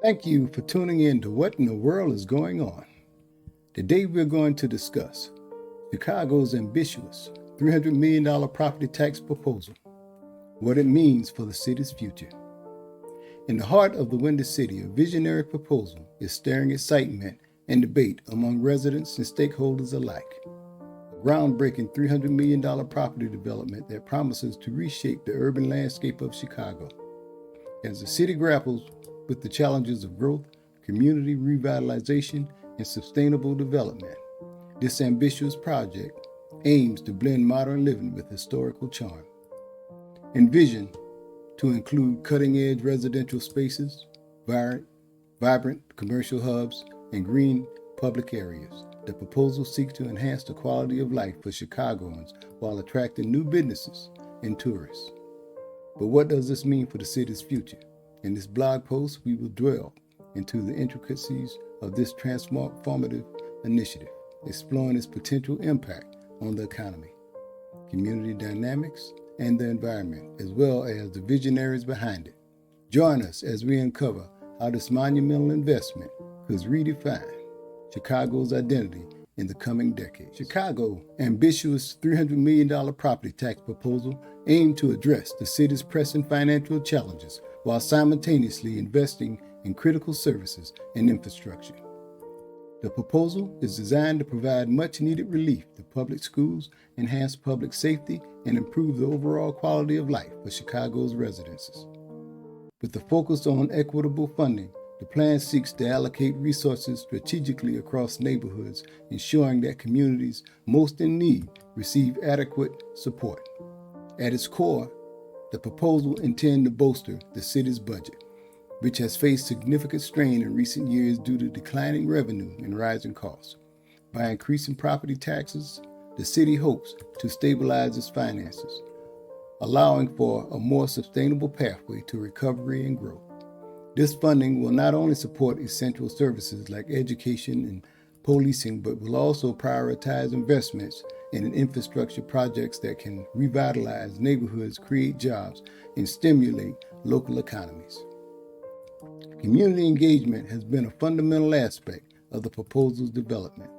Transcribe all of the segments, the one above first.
Thank you for tuning in to What in the World is Going On. Today we're going to discuss Chicago's ambitious $300 million property tax proposal, what it means for the city's future. In the heart of the Windy City, a visionary proposal is stirring excitement and debate among residents and stakeholders alike. A groundbreaking $300 million property development that promises to reshape the urban landscape of Chicago. As the city grapples with the challenges of growth, community revitalization, and sustainable development, this ambitious project aims to blend modern living with historical charm. Envisioned to include cutting-edge residential spaces, vibrant commercial hubs, and green public areas, the proposal seeks to enhance the quality of life for Chicagoans while attracting new businesses and tourists. But what does this mean for the city's future? In this blog post, we will dwell into the intricacies of this transformative initiative, exploring its potential impact on the economy, community dynamics, and the environment, as well as the visionaries behind it. Join us as we uncover how this monumental investment could redefine Chicago's identity in the coming decade. Chicago's ambitious $300 million property tax proposal aimed to address the city's pressing financial challenges while simultaneously investing in critical services and infrastructure. The proposal is designed to provide much-needed relief to public schools, enhance public safety, and improve the overall quality of life for Chicago's residents. With the focus on equitable funding, the plan seeks to allocate resources strategically across neighborhoods, ensuring that communities most in need receive adequate support. At its core, the proposal intends to bolster the city's budget, which has faced significant strain in recent years due to declining revenue and rising costs. By increasing property taxes, the city hopes to stabilize its finances, allowing for a more sustainable pathway to recovery and growth. This funding will not only support essential services like education and policing, but will also prioritize investments in infrastructure projects that can revitalize neighborhoods, create jobs, and stimulate local economies. Community engagement has been a fundamental aspect of the proposal's development.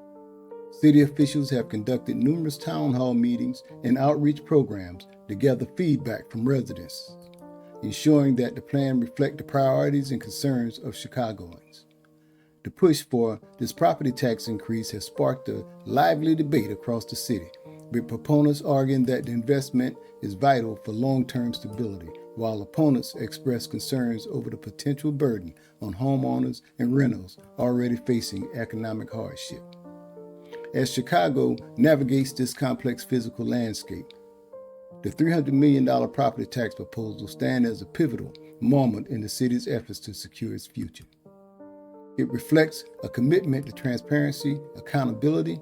City officials have conducted numerous town hall meetings and outreach programs to gather feedback from residents, ensuring that the plan reflects the priorities and concerns of Chicagoans. The push for this property tax increase has sparked a lively debate across the city, with proponents arguing that the investment is vital for long-term stability, while opponents express concerns over the potential burden on homeowners and renters already facing economic hardship. As Chicago navigates this complex physical landscape, the $300 million property tax proposal stands as a pivotal moment in the city's efforts to secure its future. It reflects a commitment to transparency, accountability,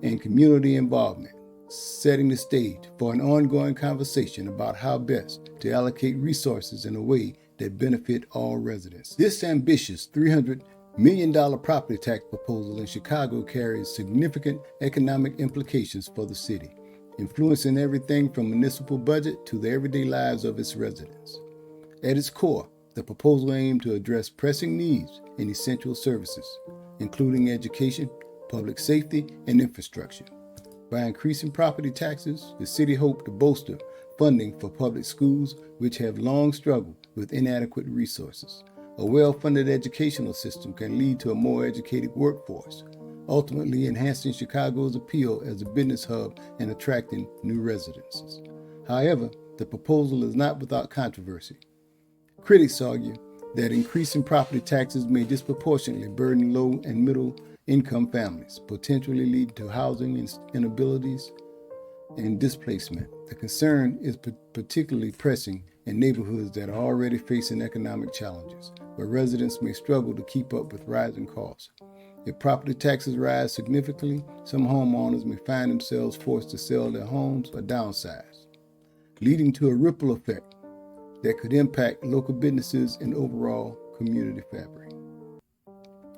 and community involvement, setting the stage for an ongoing conversation about how best to allocate resources in a way that benefit all residents. This ambitious $300 million property tax proposal in Chicago carries significant economic implications for the city, influencing everything from municipal budget to the everyday lives of its residents. At its core, the proposal aims to address pressing needs in essential services, including education, public safety, and infrastructure. By increasing property taxes, the city hopes to bolster funding for public schools, which have long struggled with inadequate resources. A well-funded educational system can lead to a more educated workforce, ultimately enhancing Chicago's appeal as a business hub and attracting new residences. However, the proposal is not without controversy. Critics argue that increasing property taxes may disproportionately burden low and middle income families, potentially leading to housing inabilities and displacement. The concern is particularly pressing in neighborhoods that are already facing economic challenges, where residents may struggle to keep up with rising costs. If property taxes rise significantly, some homeowners may find themselves forced to sell their homes or downsize, leading to a ripple effect that could impact local businesses and overall community fabric.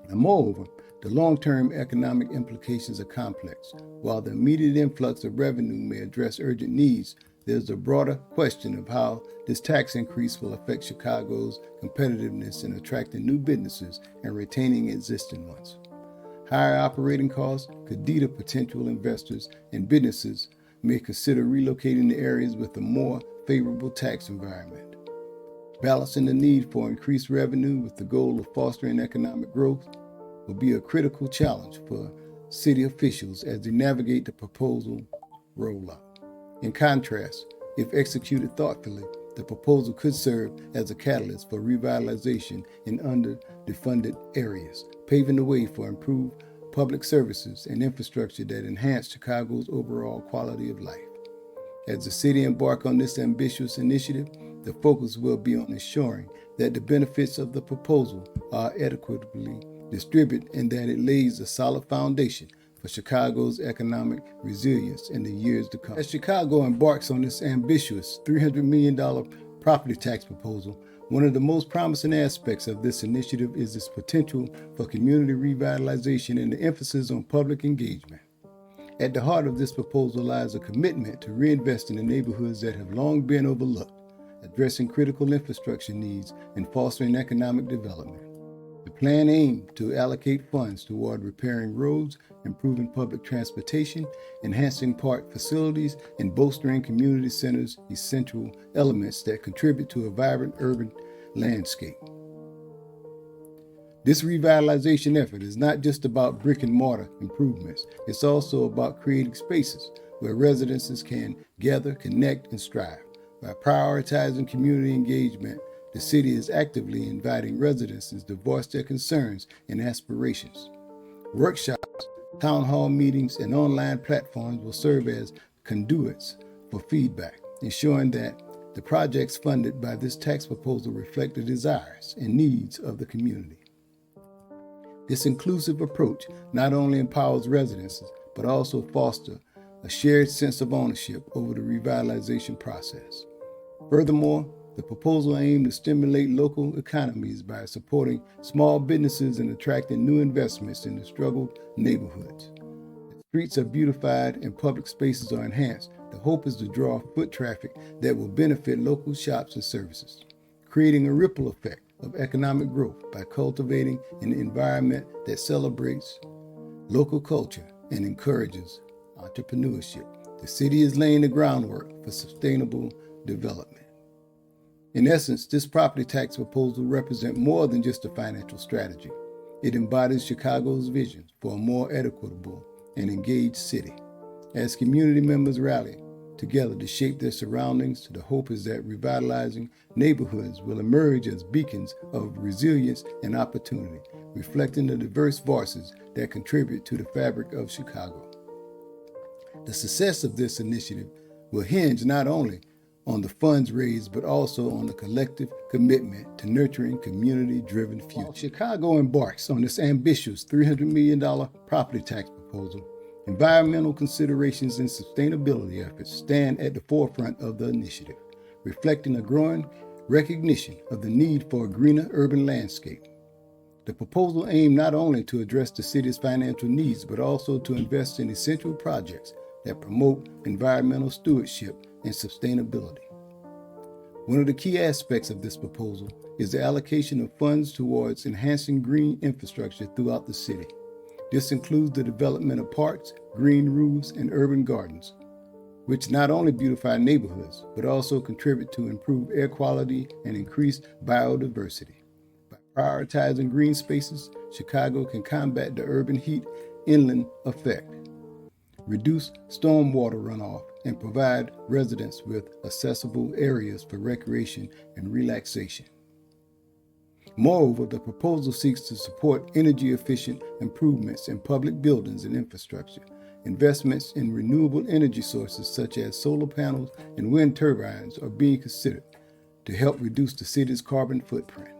And moreover, the long-term economic implications are complex. While the immediate influx of revenue may address urgent needs, there's a broader question of how this tax increase will affect Chicago's competitiveness in attracting new businesses and retaining existing ones. Higher operating costs could deter potential investors, and businesses may consider relocating to areas with a more favorable tax environment. Balancing the need for increased revenue with the goal of fostering economic growth will be a critical challenge for city officials as they navigate the proposal rollout. In contrast, if executed thoughtfully, the proposal could serve as a catalyst for revitalization in underfunded areas, paving the way for improved public services and infrastructure that enhance Chicago's overall quality of life. As the city embarks on this ambitious initiative, the focus will be on ensuring that the benefits of the proposal are adequately distributed and that it lays a solid foundation for Chicago's economic resilience in the years to come. As Chicago embarks on this ambitious $300 million property tax proposal, one of the most promising aspects of this initiative is its potential for community revitalization and the emphasis on public engagement. At the heart of this proposal lies a commitment to reinvesting in neighborhoods that have long been overlooked, addressing critical infrastructure needs, and fostering economic development. The plan aimed to allocate funds toward repairing roads, improving public transportation, enhancing park facilities, and bolstering community centers, essential elements that contribute to a vibrant urban landscape. This revitalization effort is not just about brick and mortar improvements, it's also about creating spaces where residents can gather, connect, and strive. By prioritizing community engagement, the city is actively inviting residents to voice their concerns and aspirations. Workshops, town hall meetings, and online platforms will serve as conduits for feedback, ensuring that the projects funded by this tax proposal reflect the desires and needs of the community. This inclusive approach not only empowers residents, but also fosters a shared sense of ownership over the revitalization process. Furthermore, the proposal aims to stimulate local economies by supporting small businesses and attracting new investments in the struggled neighborhoods. As streets are beautified and public spaces are enhanced, the hope is to draw foot traffic that will benefit local shops and services, creating a ripple effect of economic growth by cultivating an environment that celebrates local culture and encourages entrepreneurship. The city is laying the groundwork for sustainable development. In essence, this property tax proposal represents more than just a financial strategy. It embodies Chicago's vision for a more equitable and engaged city. As community members rally together to shape their surroundings, the hope is that revitalizing neighborhoods will emerge as beacons of resilience and opportunity, reflecting the diverse voices that contribute to the fabric of Chicago. The success of this initiative will hinge not only on the funds raised, but also on the collective commitment to nurturing community-driven future. While Chicago embarks on this ambitious $300 million property tax proposal, environmental considerations and sustainability efforts stand at the forefront of the initiative, reflecting a growing recognition of the need for a greener urban landscape. The proposal aims not only to address the city's financial needs, but also to invest in essential projects that promote environmental stewardship and sustainability. One of the key aspects of this proposal is the allocation of funds towards enhancing green infrastructure throughout the city. This includes the development of parks, green roofs, and urban gardens, which not only beautify neighborhoods, but also contribute to improved air quality and increased biodiversity. By prioritizing green spaces, Chicago can combat the urban heat inland effect, reduce stormwater runoff, and provide residents with accessible areas for recreation and relaxation. Moreover, the proposal seeks to support energy-efficient improvements in public buildings and infrastructure. Investments in renewable energy sources such as solar panels and wind turbines are being considered to help reduce the city's carbon footprint.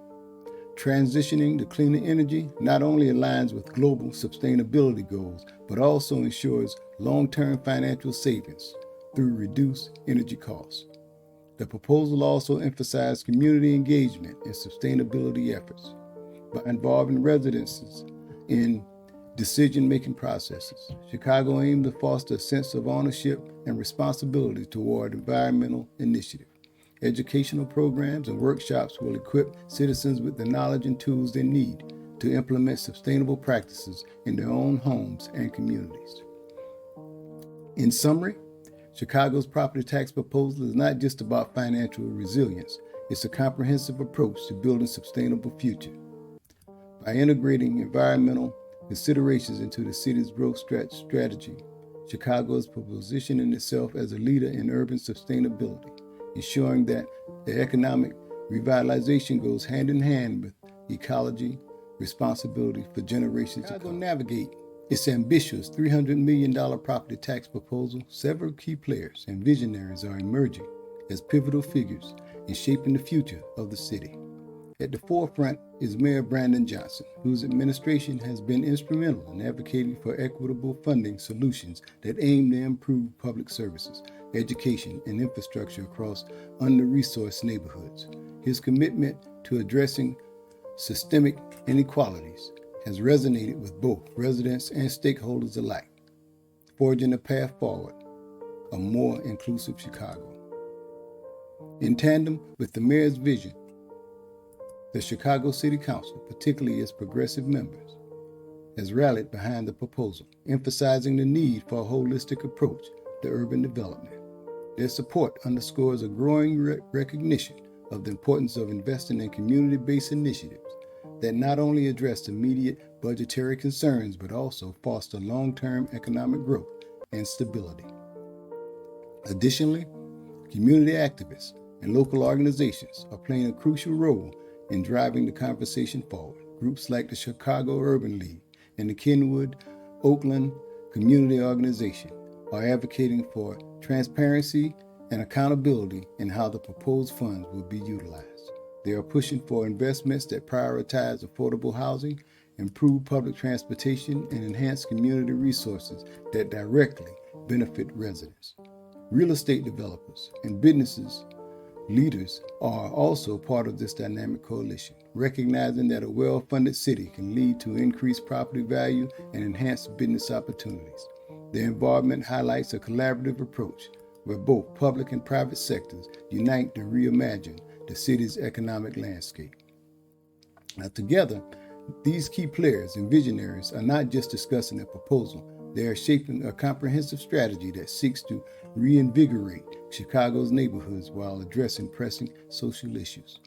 Transitioning to cleaner energy not only aligns with global sustainability goals, but also ensures long-term financial savings through reduced energy costs. The proposal also emphasizes community engagement and sustainability efforts by involving residents in decision-making processes. Chicago aimed to foster a sense of ownership and responsibility toward environmental initiative. Educational programs and workshops will equip citizens with the knowledge and tools they need to implement sustainable practices in their own homes and communities. In summary, Chicago's property tax proposal is not just about financial resilience, it's a comprehensive approach to building a sustainable future. By integrating environmental considerations into the city's growth strategy, Chicago is positioning itself as a leader in urban sustainability, ensuring that the economic revitalization goes hand in hand with ecology responsibility for generations to come. Chicago navigate its ambitious $300 million property tax proposal. Several key players and visionaries are emerging as pivotal figures in shaping the future of the city. At the forefront is Mayor Brandon Johnson, whose administration has been instrumental in advocating for equitable funding solutions that aim to improve public services, education, and infrastructure across under-resourced neighborhoods. His commitment to addressing systemic inequalities has resonated with both residents and stakeholders alike, forging a path forward, a more inclusive Chicago. In tandem with the mayor's vision, the Chicago City Council, particularly its progressive members, has rallied behind the proposal, emphasizing the need for a holistic approach to urban development. Their support underscores a growing recognition of the importance of investing in community-based initiatives that not only address immediate budgetary concerns, but also foster long-term economic growth and stability. Additionally, community activists and local organizations are playing a crucial role in driving the conversation forward. Groups like the Chicago Urban League and the Kenwood Oakland Community Organization are advocating for transparency and accountability in how the proposed funds will be utilized. They are pushing for investments that prioritize affordable housing, improve public transportation, and enhance community resources that directly benefit residents. Real estate developers and businesses leaders are also part of this dynamic coalition, recognizing that a well-funded city can lead to increased property value and enhanced business opportunities. Their involvement highlights a collaborative approach where both public and private sectors unite to reimagine the city's economic landscape. Now, together, these key players and visionaries are not just discussing a proposal, they are shaping a comprehensive strategy that seeks to reinvigorate Chicago's neighborhoods while addressing pressing social issues.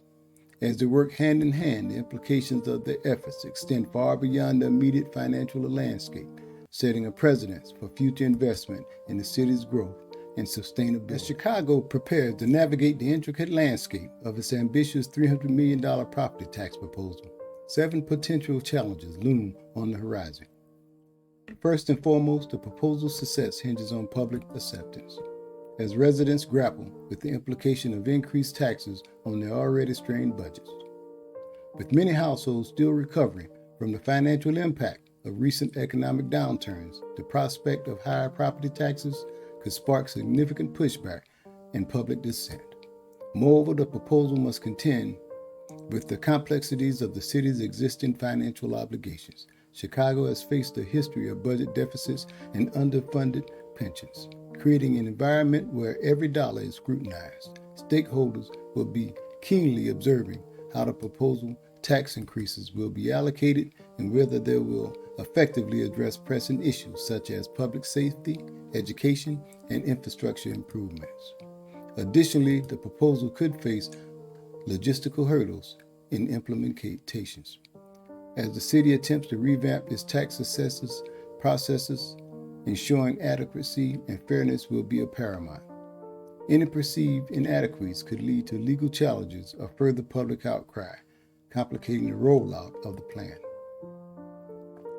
As they work hand in hand, the implications of their efforts extend far beyond the immediate financial landscape, setting a precedent for future investment in the city's growth and sustainability. As Chicago prepares to navigate the intricate landscape of its ambitious $300 million property tax proposal, 7 potential challenges loom on the horizon. First and foremost, the proposal's success hinges on public acceptance. As residents grapple with the implication of increased taxes on their already strained budgets. With many households still recovering from the financial impact of recent economic downturns, the prospect of higher property taxes could spark significant pushback and public dissent. Moreover, the proposal must contend with the complexities of the city's existing financial obligations. Chicago has faced a history of budget deficits and underfunded pensions, creating an environment where every dollar is scrutinized. Stakeholders will be keenly observing how the proposal tax increases will be allocated and whether they will effectively address pressing issues such as public safety, education, and infrastructure improvements. Additionally, the proposal could face logistical hurdles in implementations. As the city attempts to revamp its tax assessors processes, ensuring adequacy and fairness will be of paramount. Any perceived inadequacies could lead to legal challenges or further public outcry, complicating the rollout of the plan.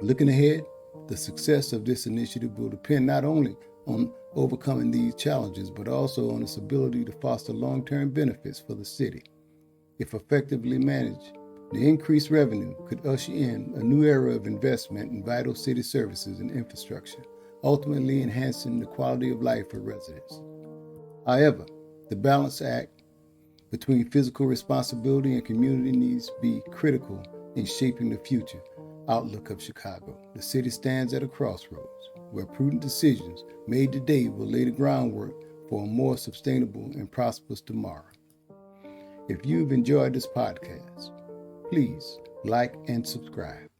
Looking ahead, the success of this initiative will depend not only on overcoming these challenges, but also on its ability to foster long-term benefits for the city. If effectively managed, the increased revenue could usher in a new era of investment in vital city services and infrastructure, ultimately enhancing the quality of life for residents. However, the balance act between physical responsibility and community needs to be critical in shaping the future outlook of Chicago. The city stands at a crossroads where prudent decisions made today will lay the groundwork for a more sustainable and prosperous tomorrow. If you've enjoyed this podcast, please like and subscribe.